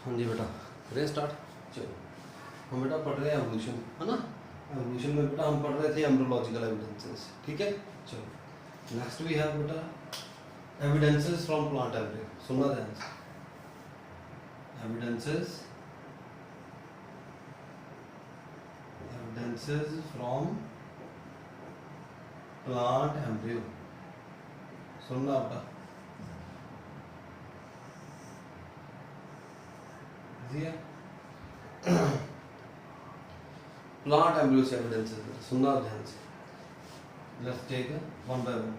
हाँ जी बेटा, करें स्टार्ट। चलो हम बेटा पढ़ रहे हैं एवोल्यूशन, है ना। एवोल्यूशन में बेटा हम पढ़ रहे थे एम्ब्रोलॉजिकल एविडेंसेस, ठीक है। चलो नेक्स्ट वी हैव बेटा एविडेंसेस फ्रॉम प्लांट एम्ब्रियो। सुनना ध्यान से, एविडेंसेस फ्रॉम प्लांट एम्ब्रियो। सुनना बेटा, प्लांट एम्ब्रियो से एविडेंसेस सुनना ध्यान से। Let's take one by one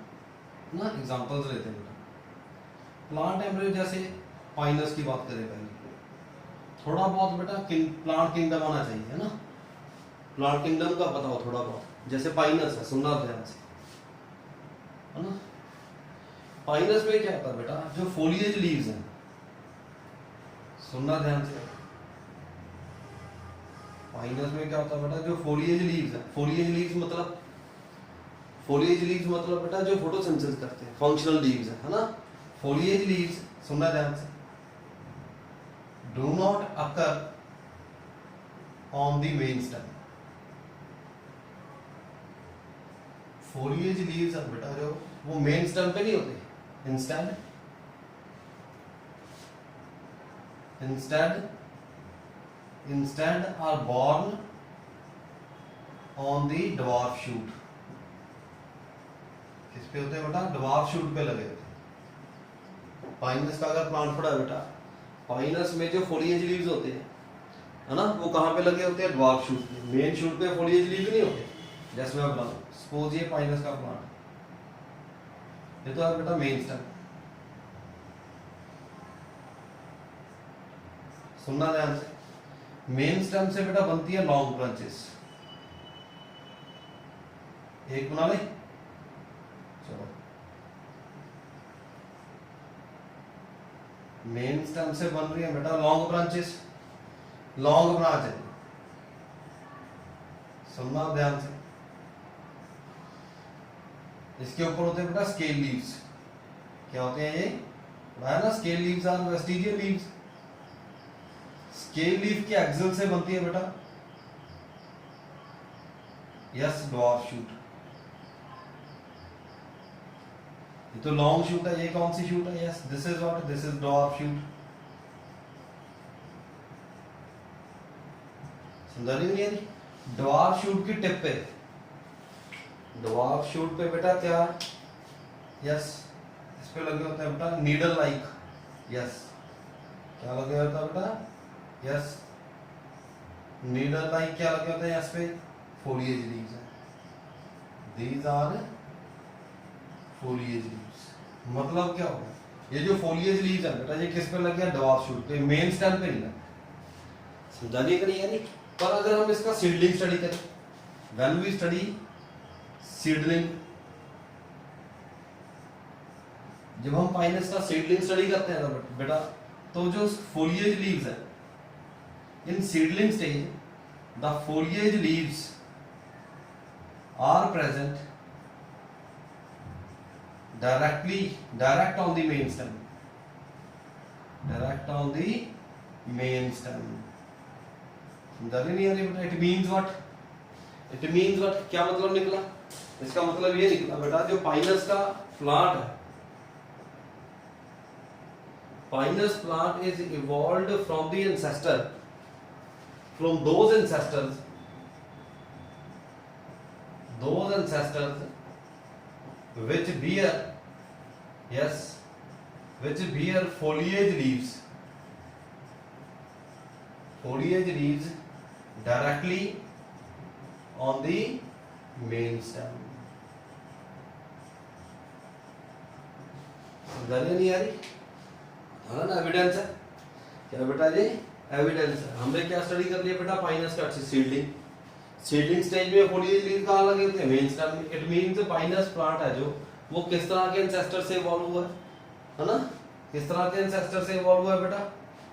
ना, एग्जांपल्स लेते हैं बेटा। प्लांट एम्ब्रियो जैसे पाइनस की बात करें पहले, थोड़ा बहुत बेटा प्लांट किंगडम आना चाहिए, है ना। प्लांट किंगडम का पता हो थोड़ा बहुत, जैसे पाइनस है, सुनना ध्यान से, है ना। पाइनस में क्या होता है बेटा, जो फोलिएज लीव्स हैं, सुनना ध्यान से। पाइनस में क्या होता है बेटा, जो फोलिएज लीव्स है, फोलिएज लीव्स मतलब बेटा जो फोटोसिंथेसिस करते हैं, फंक्शनल लीव्स है ना। फोलिएज लीव्स, सुनना ध्यान से, do not occur on the main stem. Foliage leaves है बेटा जो वो मेन स्टेम पे नहीं होते, instead are born on the dwarf shoot। किस पे होते हैं बेटा, dwarf shoot पे लगे होते हैं। पाइनस का अगर प्लांट पड़ा है बेटा, पाइनस में जो फोलिएज लीव्स होते हैं, है ना, वो कहाँ पे लगे होते हैं, ड्वार्फ शूट पे। मेन शूट पे फोलिएज लीव नहीं होते। जैसे मैं बताऊं, सपोज ये पाइनस का प्लांट, ये तो है बेटा मेन स्टेम। सुनना ध्यान से, मेन स्टेम से बेटा बनती है लॉन्ग ब्रांचेस। एक बना ले, चलो मेन स्टेम से बन रही है बेटा लॉन्ग ब्रांचेस, लॉन्ग ब्रांच है, सुनना ध्यान से। इसके ऊपर होते हैं बेटा स्केल लीव्स। क्या होते हैं ये, है ना, scale leaves are vestigial leaves. Scale leaf के एक्सल से बनती है बेटा यस ड्वार्फ शूट। ये तो लॉन्ग शूट है, ये कौन सी शूट है, yes this is what, this is dwarf shoot. समझा नहीं है, ड्वार्फ शूट की टिप पे, ड्वार्फ शूट पे बेटा क्या, यस इस पे लगे होते हैं बेटा नीडल लाइक, यस क्या लगे होता है बेटा, यस नीडल लाइक क्या लगे होते हैं इस पे, फोलिएज लीव्स है, दीज आर फोलिएज लीव्स। मतलब क्या होगा, ये जो फोलिएज लीव्स है बेटा ये किस पे लग गया, ड्वार्फ शूट पे, मेन स्टेम पे नहीं लगा। समझाइए कि नहीं यानी। पर अगर हम इसका सीडलिंग स्टडी करें, व्हेन वी स्टडी सीडलिंग, जब हम पाइनस का सीडलिंग स्टडी करते हैं ना बेटा, तो जो फोलिएज लीव्स है in seedling stage, the foliage leaves are present direct on the main stem, direct on the main stem। समझा नहीं आ रही बेटा, इट मीन्स व्हाट, क्या मतलब निकला, इसका मतलब ये निकला बेटा जो पाइनस का प्लांट है, Pinus plant is evolved from the ancestor, from those ancestors which bear, yes, which bear foliage leaves directly on the main stem। समझाने नहीं आ रही, है ना, एविडेंस है क्या बेटा, ये एविडेंस है। हमने क्या स्टडी कर लिया बेटा, पाइनस का सीडलिंग स्टेज में फोलिएज लीव कहाँ लगे होते हैं, मेन स्टेम में। इट मींस पाइनस प्लांट है जो वो किस तरह के एंसेस्टर से इवॉल्व हुआ है ना, किस तरह के एंसेस्टर से इवॉल्व हुआ है बेटा,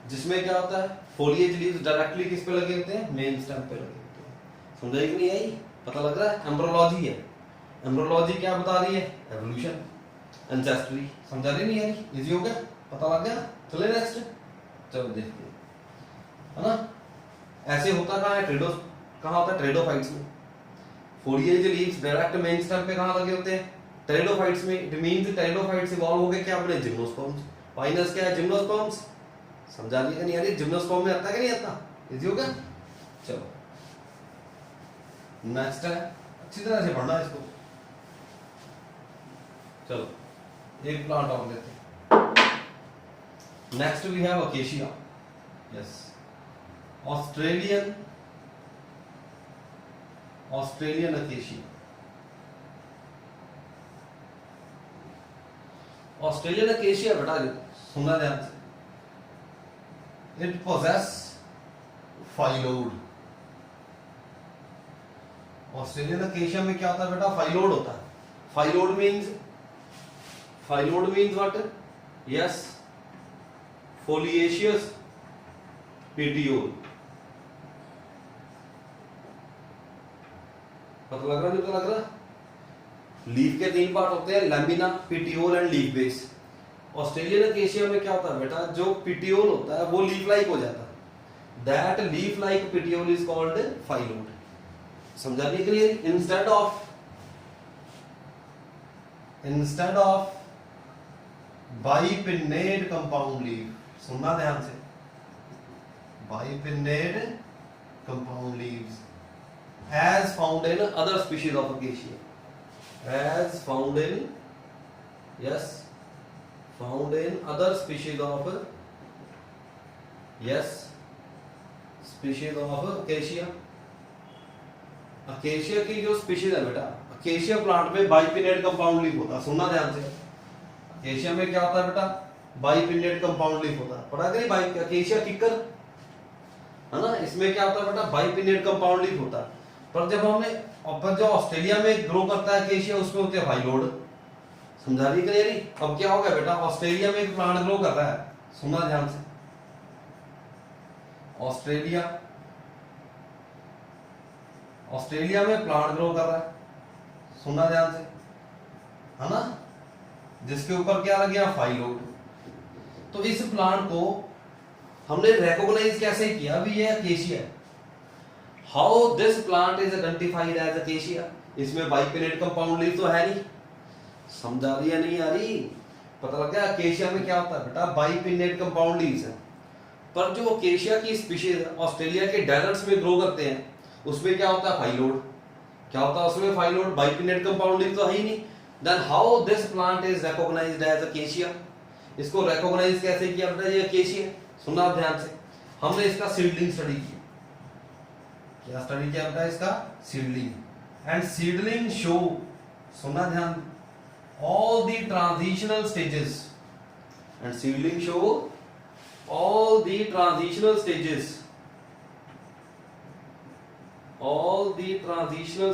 जिसमें क्या होता है, फोलिएज लीव्स डायरेक्टली किस पे लगे होते हैं, मेन स्टेम पे लगे होते हैं। समझाई कि नहीं आई, पता लग रहा है, एम्ब्रोलॉजी है। एम्ब्रोलॉजी क्या बता रही है, एवोल्यूशन, एंसेस्ट्री। समझा रही नहीं आई, इजी हो गया, पता लग गया। चले नेक्स्ट, चलो देखते हैं। है ना। ऐसे होता कहाँ है, कहाँ होता है, ट्रेडोफाइट्स में। Foliage leaves direct main stem पे कहाँ लगे होते हैं, ट्रेडोफाइट्स में। इट मींस ट्रेडोफाइट्स इवॉल्व हो गए क्या अपने जिम्नोस्पर्म्स। फाइनस क्या है, जिम्नोस्पर्म्स। समझा लिया नहीं, यानी जिम्नोस्पर्म में आता है कि नहीं आता, इजी हो गया। चलो नेक्स्ट है, अच्छी तरह से पढ़ना इसको। चलो एक प्लांट और लेते हैं। Next we have acacia. Yes, Australian acacia. Australian acacia बेटा सुनना ध्यान से, it possess phyllode. Australian acacia में क्या होता है बेटा, फाइलोड होता है। Phyllode means what, yes, foliaceous petiole. पता लग रहा, नहीं पता लग रहा। लीफ के 3 पार्ट होते हैं, lamina, petiole and leaf base. Australian acacia में क्या होता है बेटा, जो पेटियोल होता है वो लीफ लाइक हो जाता है। That leaf like petiole is called phyllode. समझाने के लिए, instead of bipinnate compound leaf, सुनना ध्यान से, bipinnate compound leaves as found in other species of acacia, as found in, yes, found in other species of, yes, species of acacia। Acacia की जो species है बेटा, अकेशिया प्लांट में बाइपिनेट compound leaf होता है। सुनना ध्यान से, अकेशिया में क्या होता है बेटा, बाइपिनेट कंपाउंड लीफ होता है। पढ़ा गई बाई अकेशिया किकर, है ना। इसमें क्या होता है बेटा, बाइपिनेट कंपाउंड लीफ होता है। पर जब हमने जो ऑस्ट्रेलिया में ग्रो करता है अकेशिया, उसमें होते हैं फाइलोड। समझा रही क्लियरली। अब क्या हो गया बेटा, ऑस्ट्रेलिया में एक प्लांट ग्रो कर रहा है, सुनना ध्यान से, ऑस्ट्रेलिया में प्लांट ग्रो कर रहा है, सुनना ध्यान से, है ना, जिसके ऊपर क्या लग गया, फाइलोड। तो इस प्लांट को हमने रिकॉग्नाइज कैसे किया, अभी ये अकेशिया है। How this plant is identified as acacia, इसमें बाइपिनेट कंपाउंड लीफ तो है नहीं। समझा रही है नहीं आ रही, पता लग गया। अकेशिया में क्या होता है बेटा, बाइपिनेट कंपाउंड लीव्स है। पर जो अकेशिया की स्पीशीज ऑस्ट्रेलिया के डेजर्ट्स में ग्रो करते हैं, उसमें क्या होता है, फाइलोड। क्या होता है उसमें, फाइलोड। बाइपिनेट कंपाउंड लीफ तो है ही नहीं। Then how this plant is recognized as acacia, इसको रिकॉग्नाइज कैसे किया बेटा, ये अकेशिया। सुनना ध्यान से, हमने इसका सीडलिंग स्टडी किया। क्या स्टडी किया बेटा, इसका सीडलिंग। एंड सीडलिंग शो, सुनना ध्यान, all the transitional stages, and seedling show all the transitional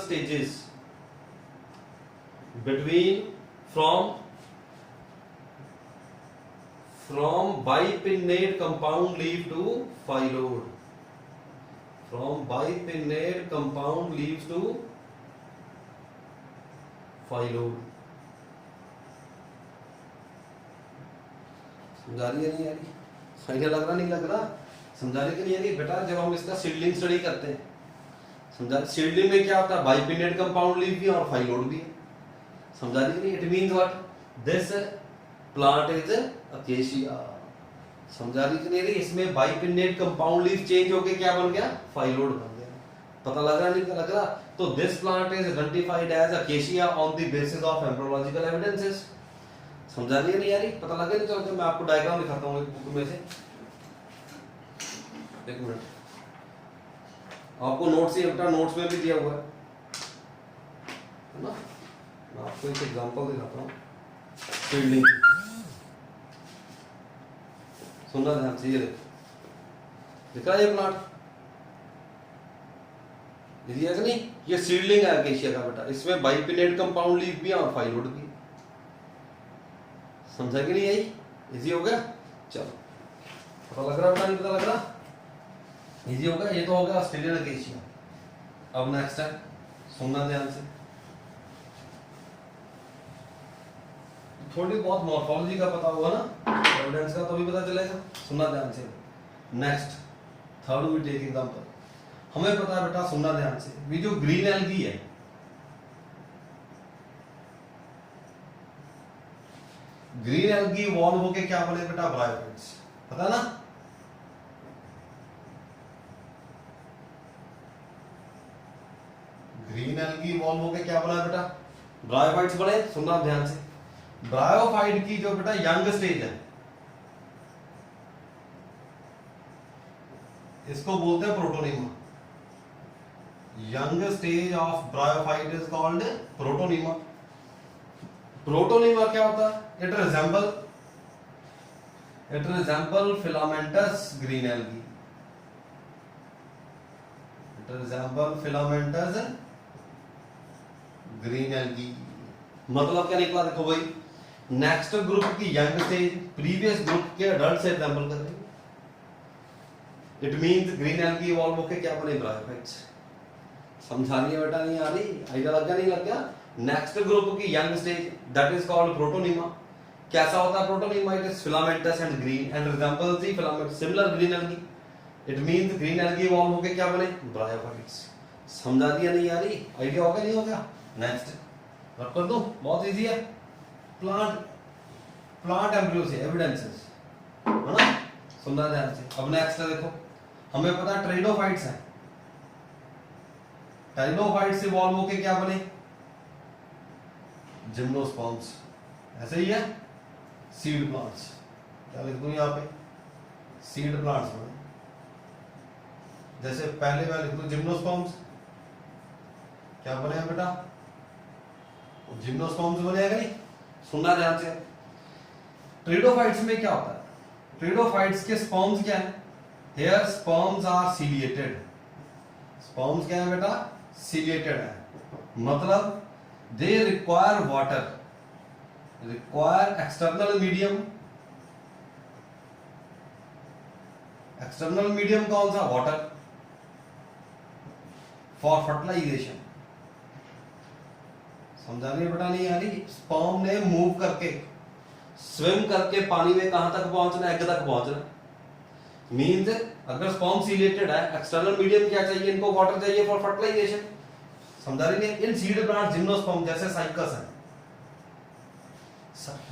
stages, between from bipinnate compound leaf to phylloid, from bipinnate compound leaves to phylloid। समझा रही है नहीं आ रही, सही लग रहा नहीं लग रहा, समझा रही कि नहीं आ रही बेटा। जब हम इसका सीडलिंग स्टडी करते हैं, समझा, सीडलिंग में क्या होता है, बाइपिनेट कंपाउंड लीफ भी और फाइलोड भी है। समझा रही कि नहीं, it means what, this plant is acacia. समझा रही कि नहीं रही, इसमें बाइपिनेट कंपाउंड लीफ चेंज होके क्या बन गया, फाइलोड बन गया। पता लग रहा नहीं लग रहा। तो this plant is identified as acacia on the basis of embryological evidences. समझा रही है नहीं यारी, पता लगे नहीं। चलो मैं आपको डायग्राम दिखाता हूँ एक बुक में से, एक मिनट। आपको नोट्स ही बेटा, नोट्स में भी दिया हुआ है ना। मैं आपको एक एग्जांपल दिखाता हूँ सीडलिंग। सुनना ध्यान से, ये दिख रहा है ये प्लांट, है कि नहीं, ये सीडलिंग है अकेशिया का बेटा। इसमें बाइपिनेट कंपाउंड लीफ भी है और फाइलोड भी। समझा कि नहीं, यही इजी हो गया। चलो पता लग रहा है, नहीं पता लग रहा, इजी हो गया। ये तो हो गया ऑस्ट्रेलियन अकेशिया। अब नेक्स्ट है, सुनना ध्यान से, थोड़ी बहुत मॉर्फोलॉजी का पता होगा ना, एविडेंस का, तो भी पता चलेगा। सुनना ध्यान से। Next third we take example, हमें पता है बेटा, सुनना ध्यान से, भी जो ग्रीन एल्गी है, ग्रीन एल्गी इवॉल्व होके क्या बने बेटा, ब्रायोफाइट्स, पता ना? ग्रीन एल्गी इवॉल्व होके क्या बना बेटा, ब्रायोफाइट्स बने। सुनना ध्यान से, ब्रायोफाइट की जो बेटा यंग स्टेज है, इसको बोलते हैं protonema. Young stage of bryophyte is called protonema. Protonema क्या होता है? It resemble filamentous green algae, it resemble filamentous green algae. मतलब क्या निकला, देखो भाई, नेक्स्ट ग्रुप की यंग स्टेज प्रीवियस ग्रुप के अडल्ट से रिजेंबल कर रही है। It means green algae evolve होके क्या बने, ब्रायोफाइट्स। समझा रही है बेटा, नहीं आ रही? आइडिया लग गया, नहीं लग गया? नेक्स्ट ग्रुप की young stage that is called protonema. कैसा होता है protonema? It is filamentous and green and resembles the filament similar green algae. It means green algae evolve होके क्या बने, ब्रायोफाइट्स। समझा दिया, नहीं आ रही? आइडिया हो गया, नहीं हो गया? नेक्स्ट रख कर दूं, बहुत इजी है। प्लांट एम्ब्रियो से एविडेंसेस, है ना? सुनना ध्यान से। अब नेक्स्ट देखो, हमें पता है ट्रेडोफाइट्स हैं। ट्रेडोफाइट्स इवॉल्व होके क्या बने, जिम्नोस्पर्म्स। ऐसे ही है सीड प्लांट्स। क्या लिख दूं यहां पे, सीड प्लांट्स बने। जैसे पहले मैं लिख दूं जिम्नोस्पर्म्स, क्या बने बेटा, जिम्नोस्पर्म्स बने, नहीं? सुनना ध्यान से। ट्रेडोफाइट्स में क्या होता है, ट्रेडोफाइट्स के स्पर्म्स क्या है, here sperms are ciliated. Sperms क्या है बेटा, सीलिएटेड है। मतलब they require water, require external medium. External medium कौन सा, वाटर, फॉर फर्टिलाइजेशन। समझा रही है बेटा, नहीं आ रही? स्पर्म ने मूव करके, स्विम करके पानी में कहां तक पहुंचना, एग तक पहुंचना। मींस अगर स्पर्म सीलिएटेड है, एक्सटर्नल मीडियम क्या चाहिए इनको, वाटर चाहिए फॉर फर्टिलाइजेशन। समझा रही है? इन सीड प्लांट जिम्नोस्पर्म जैसे साइकस है,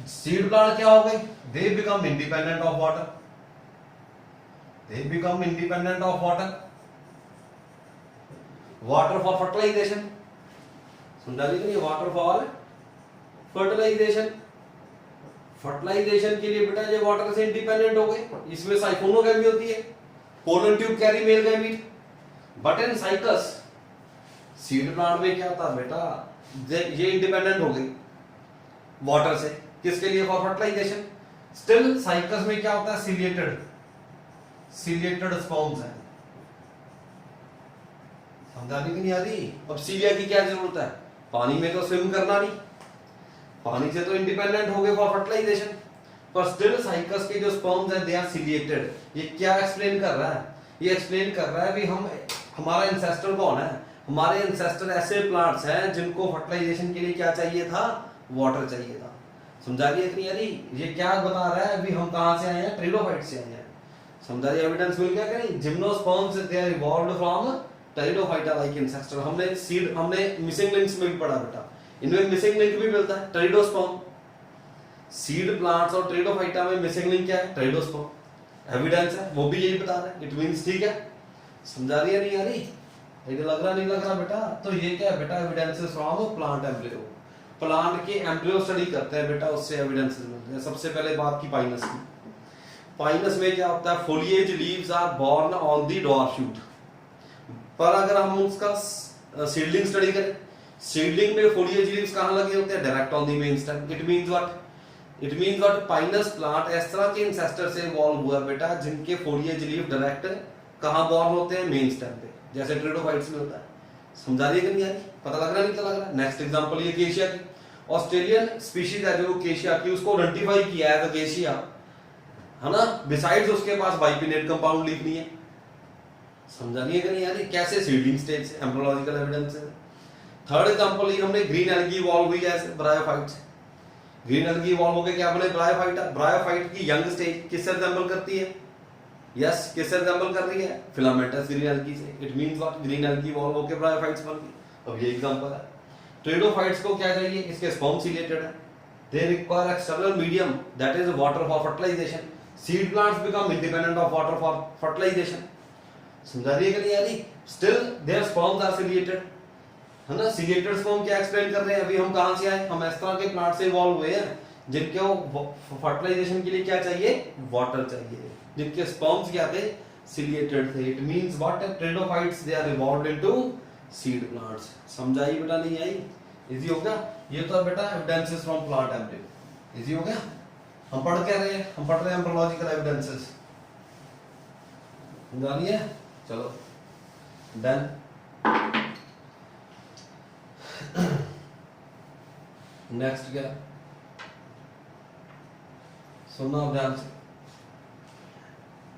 सीड प्लांट क्या हो गई, they become independent of water, they become independent of water, water for fertilization. समझा रही है? Water for fertilisation. फर्टिलाइजेशन के लिए बेटा ये वाटर से इंडिपेंडेंट हो गए। इसमें साइफोनोगैमी होती है, pollen tube carry male gamete. But in cycas, seed plant में क्या था बेटा, ये इंडिपेंडेंट हो गई वाटर से, किसके लिए, फॉर फर्टिलाइजेशन। स्टिल साइकस में क्या होता है, सीलिएटेड, सीलिएटेड स्पर्म्स है। समझा रही कि नहीं आ रही? अब सीलिया की क्या जरूरत है, पानी में तो स्विम करना नहीं, पानी से तो इंडिपेंडेंट हो गए फॉर फर्टिलाइजेशन, पर स्टिल साइकस के जो स्पर्म्स हैं दे आर सीलिएटेड। ये क्या एक्सप्लेन कर रहा है, ये एक्सप्लेन कर रहा है भी हम, हमारा इंसेस्टर कौन है, हमारे इंसेस्टर ऐसे प्लांट्स हैं जिनको फर्टिलाइजेशन के लिए क्या चाहिए था, वाटर चाहिए था। समझा रही है कि नहीं आ रही? ये क्या बता रहा है, अभी हम कहां से आए हैं, ट्रेडोफाइट से आए हैं। समझा रही? एविडेंस मिल गया कि नहीं? Gymnosperms they are evolved from pteridophyta like ancestor. हमने मिसिंग लिंक्स में भी पढ़ा बेटा, इनमें मिसिंग लिंक भी मिलता है, ट्रेडोस्पर्म। सीड प्लांट्स और ट्रेडोफाइटा में मिसिंग लिंक क्या है, ट्रेडोस्पर्म। एविडेंस है, वो भी यही बता रहा है, इट मींस, ठीक है? समझा रही है, नहीं आ रही? ये लग रहा, नहीं लग रहा बेटा? तो ये क्या है बेटा, evidences from plant embryo. Plant के एम्ब्रियो स्टडी करते हैं बेटा, उससे एविडेंसेस मिलते हैं। सबसे पहले बात की पाइनस की। पाइनस में क्या होता है, foliage leaves are borne on the dwarf shoot. पर अगर हम उसका सीडलिंग स्टडी करें, सीडलिंग में फोलिएज लीव्स कहां लगे होते हैं, direct on the main stem. It means what, Pinus plant इस तरह के इंसेस्टर से इवॉल्व हुआ बेटा जिनके फोलिएज लीव डायरेक्ट कहां बोर्न होते हैं, मेन स्टेम पे, जैसे ट्रेडोफाइट्स में होता है। समझा रही है कि नहीं आ रही? पता लग रहा है, नहीं लग रहा? नेक्स्ट एग्जांपल ये केशिया की, ऑस्ट्रेलियन स्पीशीज है जो केशिया की, उसको आइडेंटिफाई किया है केशिया, है ना? बिसाइड्स उसके पास बाइपिनेट कंपाउंड लीफ नहीं है। समझा नहीं है कि नहीं आ रही? कैसे, सीडलिंग स्टेज से, एम्ब्रियोलॉजिकल एविडेंस है। थर्ड एग्जांपल ये हमने ग्रीन एल्गी इवॉल्व हुई है ब्रायोफाइट से। ग्रीन एल्गी इवॉल्व होकर क्या बने, ब्रायोफाइटा। ब्रायोफाइट की यंग स्टेज किससे रिजेंबल करती है, यस, किससे रिजेंबल कर रही है? फिलामेंटस ग्रीन एल्गी से। It means what? Green algae evolve होकर ब्रायोफाइट्स बन गई। अब ये एग्जांपल है। टेरिडोफाइट्स को क्या चाहिए? इसके स्पर्म सिलेटेड है, they require external medium that is water for fertilization. Seed plants become independent of water for fertilization. समझा रही है कि नहीं यारी? Still their sperms are ciliated, है ना? सिलिएटेड स्पर्म क्या एक्सप्लेन कर रहे हैं? अभी हम कहां से आए? हम इस तरह के प्लांट से इवॉल्व हुए हैं जिनको फर्टिलाइजेशन के लिए क्या चाहिए? वाटर चाहिए, जिनके स्पर्म्स क्या थे? सिलिएटेड थे। It means what? Pteridophytes they are evolved into seed plants. समझाई बेटा? नहीं आई? इजी हो गया? ये तो बेटा evidences from plant embryo. Easy हो गया? हम पढ़ क्या रहे हैं? हम पढ़ रहे हैं एम्ब्रियोलॉजिकल एविडेंसेस। समझा रही है? चलो डन। नेक्स्ट क्या? सुनना आप ध्यान से।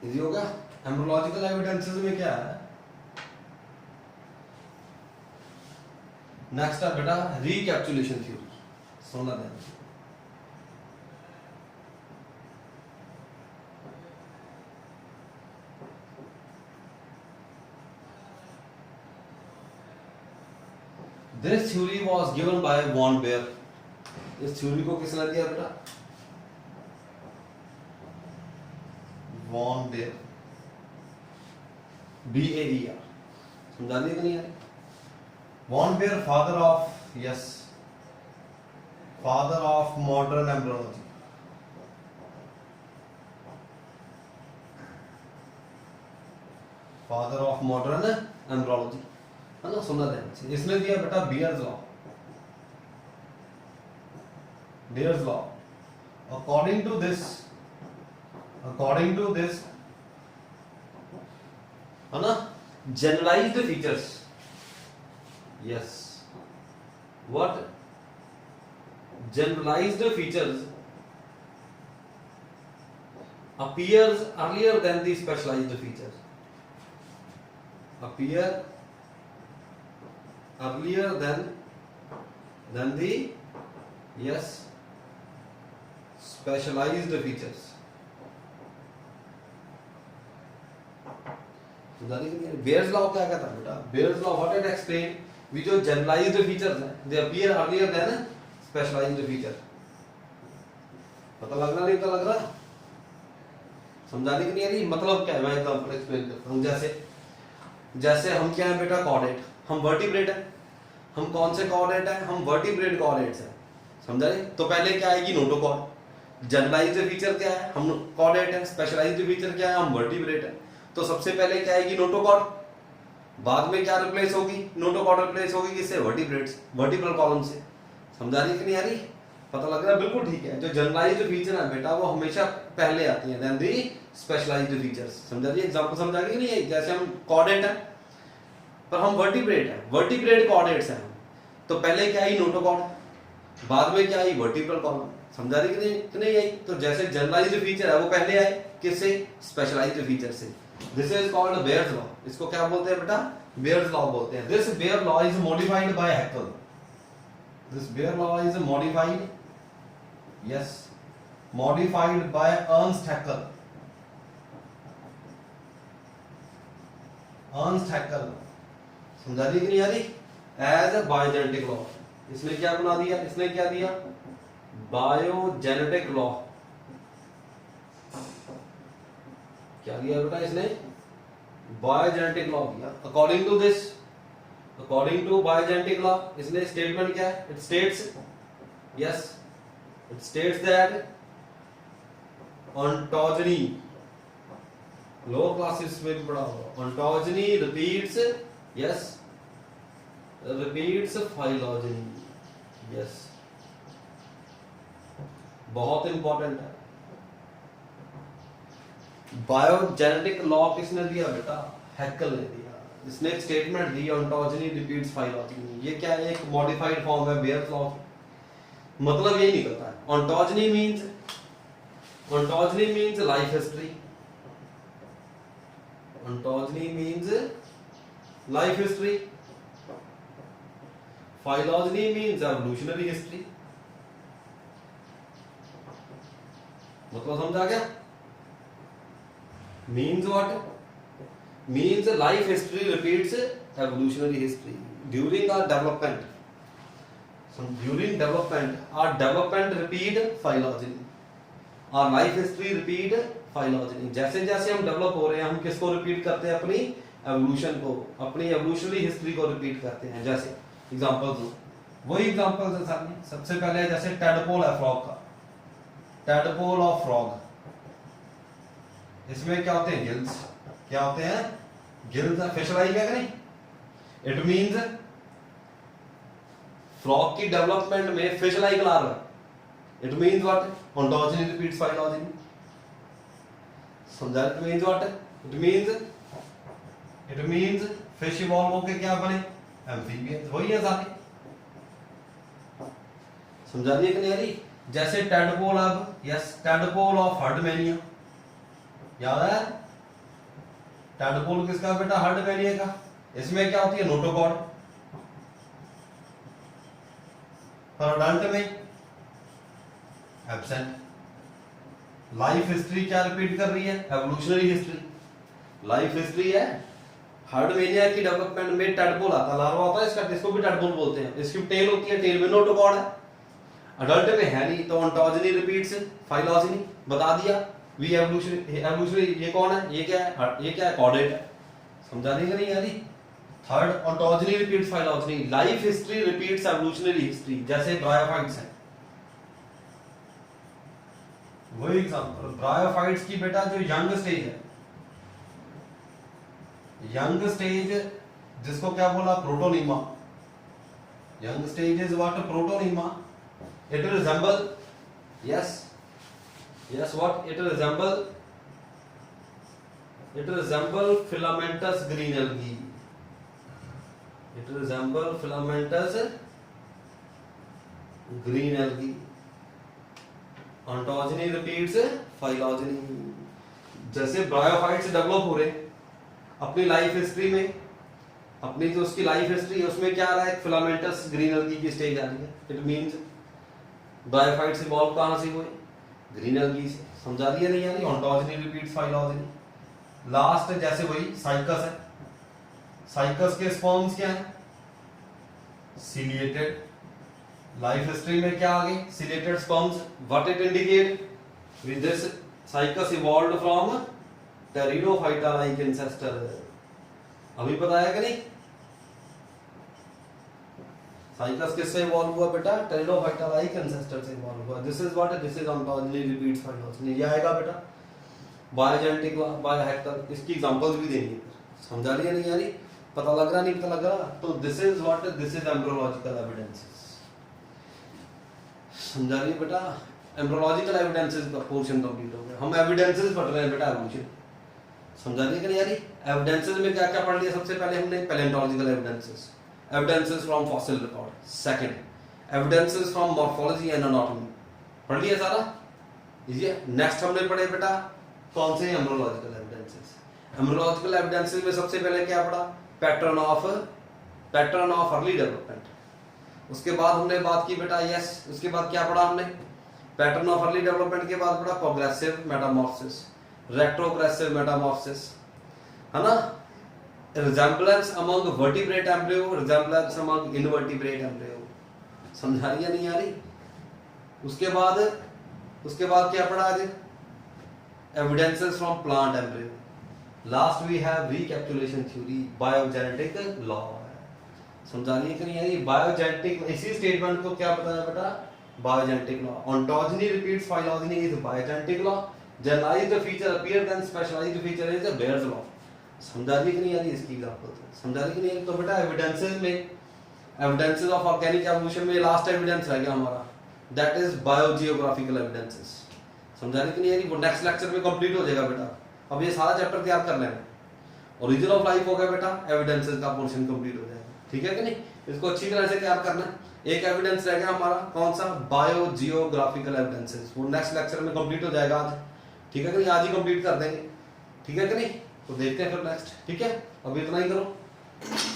इजी होगा? एम्ब्रियोलॉजिकल एविडेंसेस में क्या है? नेक्स्ट है बेटा रिकैप्सुलेशन थ्योरी। सुनना ध्यान से। This theory was given by von Baer. इस थ्योरी को किसने दिया बेटा? Von Baer, BAER। समझा दिया कि नहीं यार? Von Baer father of, yes, father of modern embryology. Father of modern embryology, है ना? सुनना ध्यान से। इसने दिया बेटा Baer's law. Baer's law, according to this, है ना, generalized features, yes, what? Generalized features appears earlier than the specialized features. Appear earlier than the, yes, specialized features. Baer's law क्या कहता है बेटा? Baer's law what it explain? We जो generalized features हैं they appear earlier than specialized feature. पता लग रहा? नहीं पता लग रहा? समझाने की नहीं आ रही? मतलब क्या है? मैं एग्जांपल एक्सप्लेन करता हूं। जैसे हम क्या है बेटा? कॉर्डेट। हम वर्टिब्रेट है। हम कौन से कॉर्डेट है? हम वर्टिब्रेट कॉर्डेट्स हैं। समझा रहे? तो पहले क्या आएगी? नोटोकॉर्ड। जनरलाइज्ड फीचर क्या है? हम कॉर्डेट है। स्पेशलाइज्ड फीचर क्या है? हम वर्टिब्रेट है। तो सबसे पहले क्या आएगी? नोटोकॉर्ड। बाद में क्या रिप्लेस होगी? नोटोकॉर्ड रिप्लेस होगी किससे? वर्टिब्रेट्स, वर्टिब्रल कॉलम से। समझा रही है कि नहीं आ रही? पता लग रहा है? बिल्कुल ठीक है। जो जनरलाइज्ड फीचर है बेटा वो हमेशा पहले आती है देन दी स्पेशलाइज्ड फीचर्स। समझा रही है? एग्जांपल समझा रही है कि नहीं? जैसे हम कॉर्डेट है पर हम वर्टिब्रेट है, वर्टिब्रेट कॉर्डेट्स हैं, तो पहले क्या आई? नोटोकॉर्ड, बाद में क्या आई? Vertebral column. समझा रही कि नहीं आई? तो जैसे जनरलाइज्ड फीचर है वो पहले आए किससे? स्पेशलाइज्ड फीचर से। This is called Baer's law. इसको क्या बोलते हैं बेटा? बेयर्स लॉ बोलते हैं। This Baer law is modified by Haeckel. This Baer law is modified, yes, modified by Ernst Haeckel. Ernst Haeckel, समझा रही कि नहीं आ रही? As a biogenetic law. इसने क्या बना दिया? इसने क्या दिया? Biogenetic law. क्या दिया बेटा इसने? बायोजेनेटिक लॉ दिया। According to this, according to biogenetic law, इसने स्टेटमेंट क्या है? It states, yes, it states that ontogeny, lower classes में भी पढ़ा होगा, ontogeny repeats, yes, repeats phylogeny, yes, बहुत इंपॉर्टेंट है। बायोजेनेटिक लॉ किसने दिया बेटा? हैकेल ने दिया। इसने एक स्टेटमेंट दी, ontogeny repeats phylogeny। ये क्या है? एक मॉडिफाइड फॉर्म है बेयर्स लॉ। मतलब ये निकलता है ontogeny means life history, ontogeny means life history, phylogeny means evolutionary history। मतलब समझा क्या? Means what? Means life history repeats evolutionary history during our development. So during development, our development repeat phylogeny. Our life history repeat phylogeny. जैसे जैसे हम develop हो रहे हैं, हम किसको रिपीट करते हैं? अपनी एवोल्यूशन को, अपनी एवोल्यूशनरी हिस्ट्री को रिपीट करते हैं. जैसे एग्जांपल दो, वही एग्जांपल है सामने. सबसे पहले जैसे टैडपोल है फ्रॉग का, टैडपोल ऑफ फ्रॉग. इसमें क्या होते हैं? गिल्स. क्या होते हैं? गिल्स. फिश लाइक है कि नहीं? इट मीन्स फ्रॉग की डेवलपमेंट में fish like larva. It means what? Ontogeny repeats phylogeny. समझा? It means what? It means fish evolve होके क्या बने? एम्फीबियंस. वही है सारे. समझा दिया कि नहीं? यारी जैसे टैडपोल, अब यस टैडपोल ऑफ हर्डमैनिया. याद है टैडपोल किसका बेटा? हर्डमैनिया का. इसमें क्या होती है? नोटोकॉड. प्रोडंट में एब्सेंट. लाइफ हिस्ट्री क्या रिपीट कर रही है? Evolutionary history. लाइफ हिस्ट्री है. हार्डमेनिया की डेवलपमेंट में टैडपोल आता, लार्वा होता है इसका, इसको भी टैडपोल बोलते हैं. इसकी टेल होती है, टेल में नोटोकॉड है. अडल्ट में है नहीं, तो ओंटोजनी रिपीट्स फाइलॉजनी. बता दिया. We evolutionary. ये कौन है? ये क्या है? ये क्या है? कॉर्डेट है. समझा नहीं? नहीं यारी. Third, ontogeny repeats phylogeny. Life history repeats evolutionary history. जैसे ब्रायोफाइट्स हैं, वही एग्जांपल. ब्रायोफाइट्स की बेटा जो यंग स्टेज है, यंग स्टेज जिसको क्या बोला? Protonema. Young stage is what? Protonema. It resemble, yes yes what? It resemble filamentous green algae. It resemble filamentous green algae. Ontogeny repeats phylogeny. जैसे ब्रायोफाइट्स डेवलप हो रहे अपनी लाइफ हिस्ट्री में, अपनी जो उसकी लाइफ हिस्ट्री है उसमें क्या आ रहा है? फिलामेंटस ग्रीन एल्गी की स्टेज आ रही है. इट मींस ब्रायोफाइट्स इवॉल्व कहां से हुए? ग्रीन एल्गी से. समझा दिया नहीं? यानी ओंटोजनी रिपीट्स फाइलॉजनी. लास्ट जैसे वही साइकस है. साइकस के स्पर्म्स क्या है? सिलिएटेड. लाइफ हिस्ट्री में क्या आ गई? Ciliated sperms. What it indicate? With this Cycas evolved from pteridophyta like ancestor. अभी बताया कि नहीं? साइकस किससे इवॉल्व हुआ बेटा? टेरिडोफाइटा लाइक इंसेस्टर से इवॉल्व हुआ. This is what? This is ontogeny repeats phylogeny. ये आएगा बेटा. बायोजेनेटिक लॉ, बायोहेक्टर. इसकी एग्जांपल्स भी देनी है. समझा लिया नहीं? यानी पता लग रहा? नहीं पता लग रहा? तो this is what? This is embryological evidences. समझा लिया बेटा? एम्ब्रियोलॉजिकल एविडेंसेस का पोर्शन कंप्लीट हो गया. हम एविडेंसेस पढ़ रहे हैं बेटा एवोल्यूशन. समझा लिया कि नहीं? यानी एविडेंसेस में क्या क्या पढ़ लिया? सबसे पहले हमने palaeontological evidences, evidences from fossil record. Second, evidences from morphology and anatomy. पढ़ लिया सारा? ये नेक्स्ट हमने पढ़े बेटा कौन से? Embryological evidences. एम्ब्रियोलॉजिकल एविडेंसेस में सबसे पहले क्या पढ़ा? Pattern of early development. उसके बाद हमने बात की बेटा यस. उसके बाद क्या पढ़ा हमने? पैटर्न ऑफ अर्ली डेवलपमेंट के बाद पढ़ा प्रोग्रेसिव मेटामॉर्फोसिस, रेट्रोग्रेसिव मेटामॉर्फोसिस, है ना? Resemblance among vertebrate embryo, resemblance among invertebrate embryo. समझा रही है नहीं आ रही? उसके बाद क्या पढ़ा आज? Evidences from plant embryo. Last we have recapitulation theory, biogenetic law. समझा रही है कि नहीं यानी? बायोजेनेटिक, इसी स्टेटमेंट को क्या बताया बेटा? Biogenetic law. Ontogeny repeats phylogeny is biogenetic law. Generalized feature appear then specialized feature is Baer's law. समझा रही कि नहीं यानी? इसकी एग्जांपल समझा रही कि नहीं? तो बेटा एविडेंसेस में, एविडेंसेस ऑफ ऑर्गेनिक एवोल्यूशन में लास्ट एविडेंस रह गया हमारा, दैट इज बायोजियोग्राफिकल एविडेंसेस. समझा रही कि नहीं यानी? वो नेक्स्ट लेक्चर में कंप्लीट हो जाएगा बेटा. अब ये सारा चैप्टर तैयार कर लेना. ओरिजिन ऑफ लाइफ हो गया बेटा, एविडेंसेस का पोर्शन कंप्लीट हो जाएगा. ठीक है कि नहीं? इसको अच्छी तरह से तैयार करना है. एक एविडेंस रह गया हमारा कौन सा? Biogeographical evidences. वो नेक्स्ट लेक्चर में कंप्लीट हो जाएगा आज. ठीक है कि नहीं? आज ही कंप्लीट कर देंगे. ठीक है कि नहीं? तो देखते हैं फिर नेक्स्ट. ठीक है, अभी इतना ही करो.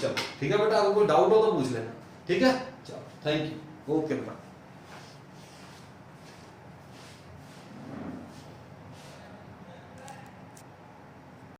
चलो ठीक है बेटा, अगर कोई डाउट हो तो पूछ लेना. ठीक है, चलो थैंक यू. ओके बेटा.